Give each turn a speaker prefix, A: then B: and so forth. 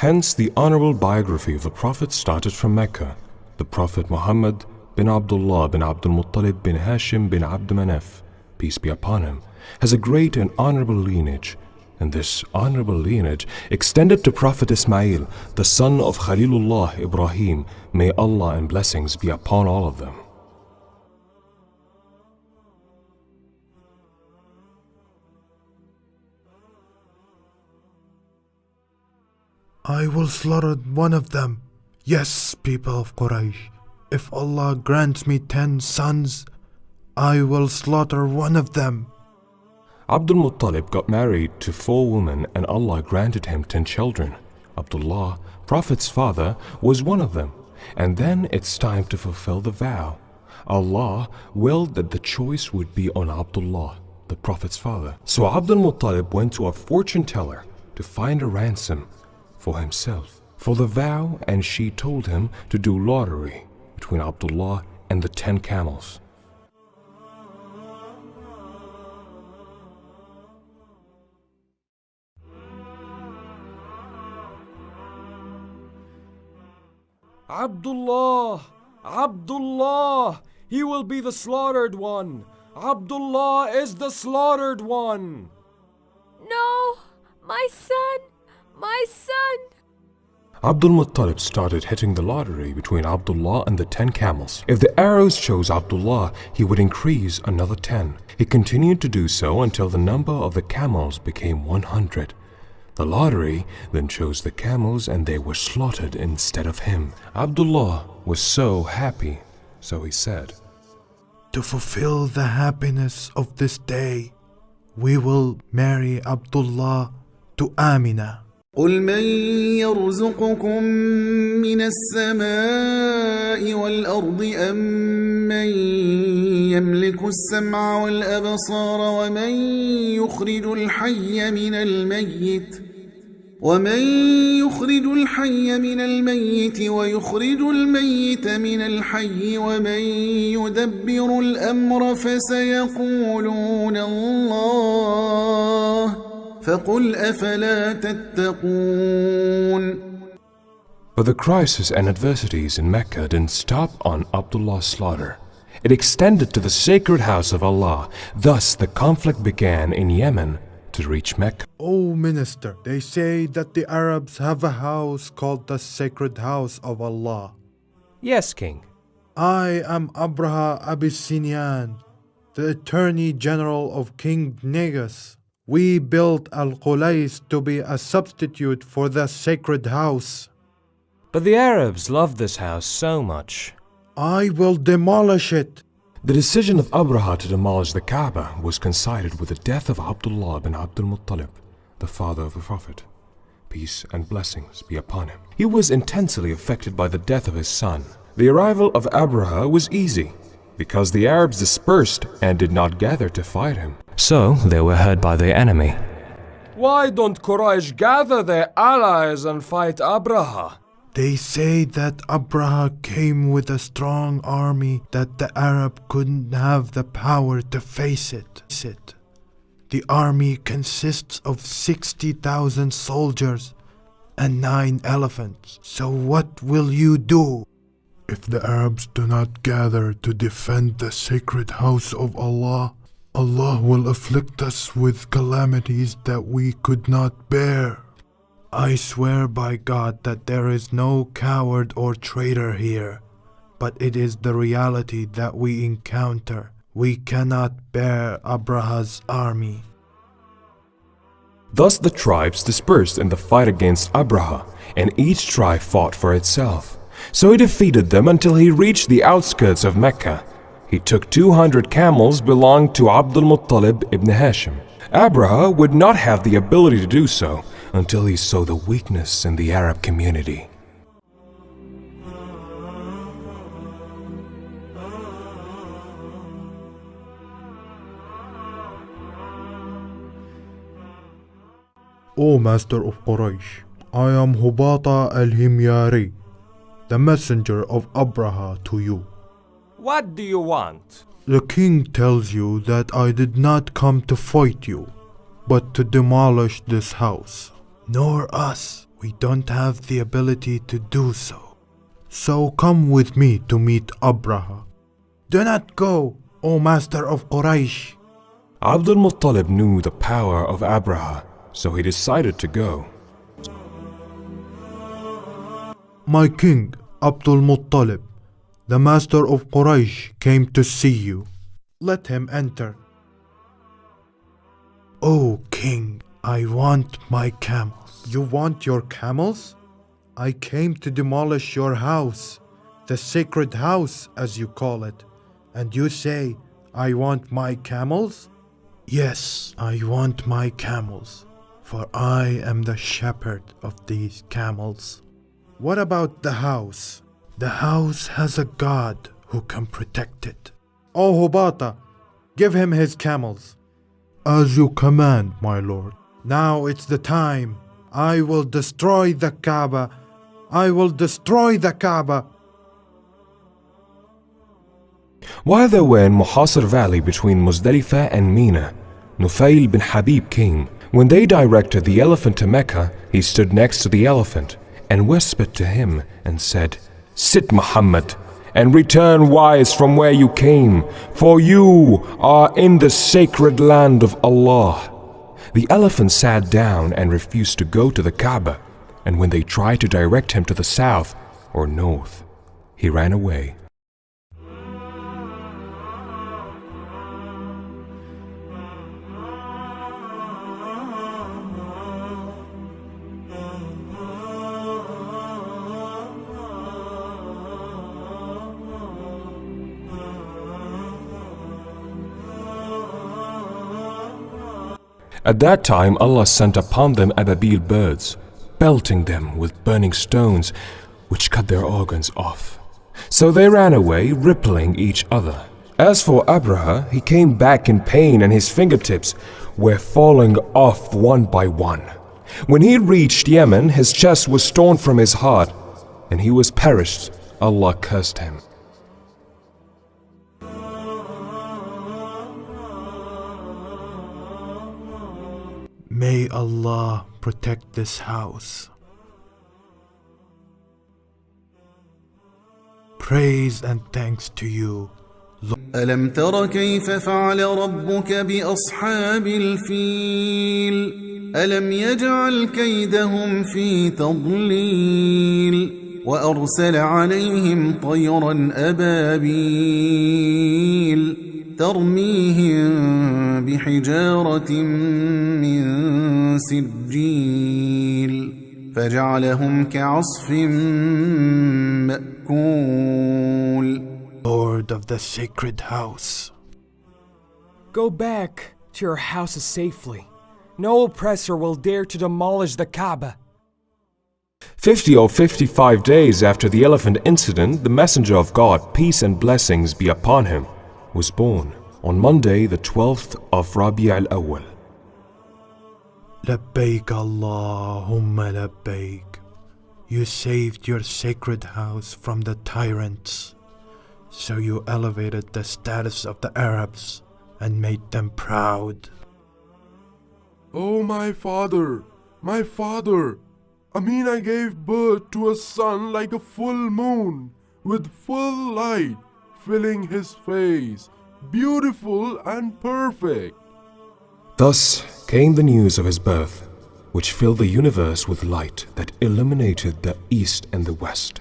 A: Hence, the honorable biography of the Prophet started from Mecca. The Prophet Muhammad bin Abdullah bin Abdul Muttalib bin Hashim bin Abd Manaf, peace be upon him, has a great and honorable lineage. And this honorable lineage extended to Prophet Ismail, the son of Khalilullah Ibrahim, may Allah and blessings be upon all of them.
B: I will slaughter one of them. Yes, people of Quraysh, if Allah grants me 10 sons, I will slaughter one of them.
A: Abdul Muttalib got married to 4 women and Allah granted him 10 children. Abdullah, Prophet's father, was one of them. And then it's time to fulfill the vow. Allah willed that the choice would be on Abdullah, the Prophet's father. So Abdul Muttalib went to a fortune teller to find a ransom for himself for the vow, and she told him to do lottery between Abdullah and the 10 camels.
C: Abdullah! Abdullah! He will be the slaughtered one! Abdullah is the slaughtered one!
D: No! My son! My son!
A: Abdul Muttalib started hitting the lottery between Abdullah and the 10 camels. If the arrows chose Abdullah, he would increase another 10. He continued to do so until the number of the camels became 100. The lottery then chose the camels and they were slaughtered instead of him. Abdullah was so happy, so he said,
B: To fulfill the happiness of this day, we will marry Abdullah to Amina.
E: قل من يرزقكم من السماء والأرض أم من يملك السمع والأبصار ومن يخرج الحي من الميت ويخرج الميت من الحي ومن يدبر الأمر فسيقولون الله فقل أفلا تتقون.
A: But the crisis and adversities in Mecca didn't stop on Abdullah's slaughter. It extended to the sacred house of Allah. Thus the conflict began in Yemen to reach Mecca.
B: O minister, they say that the Arabs have a house called the sacred house of Allah.
C: Yes, King.
B: I am Abraha Abyssinian, the Attorney General of King Negus. We built Al-Qulais to be a substitute for the sacred house.
C: But the Arabs love this house so much.
B: I will demolish it.
A: The decision of Abraha to demolish the Kaaba was coincided with the death of Abdullah bin Abdul Muttalib, the father of the Prophet. Peace and blessings be upon him. He was intensely affected by the death of his son. The arrival of Abraha was easy, because the Arabs dispersed and did not gather to fight him.
C: So they were heard by the enemy.
F: Why don't Quraysh gather their allies and fight Abraha?
B: They say that Abraha came with a strong army that the Arab couldn't have the power to face it. The army consists of 60,000 soldiers and 9 elephants. So what will you do? If the Arabs do not gather to defend the sacred house of Allah, Allah will afflict us with calamities that we could not bear. I swear by God that there is no coward or traitor here, but it is the reality that we encounter. We cannot bear Abraha's army.
A: Thus the tribes dispersed in the fight against Abraha, and each tribe fought for itself. So he defeated them until he reached the outskirts of Mecca. He took 200 camels belonging to Abdul Muttalib ibn Hashim. Abraha would not have the ability to do so until he saw the weakness in the Arab community.
B: O Master of Quraysh, I am Hubata al-Himyari, the messenger of Abraha to you.
F: What do you want?
B: The king tells you that I did not come to fight you, but to demolish this house. Nor us. We don't have the ability to do so. So come with me to meet Abraha. Do not go, O master of Quraysh.
A: Abdul Muttalib knew the power of Abraha, so he decided to go.
B: My king, Abdul Muttalib, the master of Quraysh, came to see you. Let him enter. O king, I want my camels. You want your camels? I came to demolish your house, the sacred house as you call it, and you say, I want my camels? Yes, I want my camels, for I am the shepherd of these camels. What about the house? The house has a god who can protect it. O Hubata, give him his camels. As you command, my lord. Now it's the time. I will destroy the Kaaba. I will destroy the Kaaba.
A: While they were in Muhasir Valley between Muzdalifah and Mina, Nufail bin Habib came. When they directed the elephant to Mecca, he stood next to the elephant and whispered to him and said, Sit, Muhammad, and return wise from where you came, for you are in the sacred land of Allah. The elephant sat down and refused to go to the Kaaba, and when they tried to direct him to the south or north, he ran away. At that time Allah sent upon them ababil birds, pelting them with burning stones, which cut their organs off. So they ran away, rippling each other. As for Abraha, he came back in pain and his fingertips were falling off one by one. When he reached Yemen, his chest was torn from his heart, and he was perished. Allah cursed him.
B: May Allah protect this house. Praise and thanks to you, Lord.
E: ألم تر كيف فعل ربك بأصحاب الفيل ألم يجعل كيدهم في تضليل وأرسل عليهم طيرا أبابيل ترميهم بحجارة من سجيل فجعلهم كعصف مأكول.
B: Lord of the sacred house.
C: Go back to your houses safely. No oppressor will dare to demolish the Kaaba.
A: 50 or 55 days after the elephant incident, the Messenger of God, peace and blessings be upon him, was born on Monday, the 12th of Rabi' al-Awwal.
B: Labbaik Allahumma labbaik. You saved your sacred house from the tyrants, so you elevated the status of the Arabs and made them proud.
G: Oh my father, Amina gave birth to a son like a full moon, with full light filling his face, beautiful and perfect.
A: Thus came the news of his birth, which filled the universe with light that illuminated the east and the west.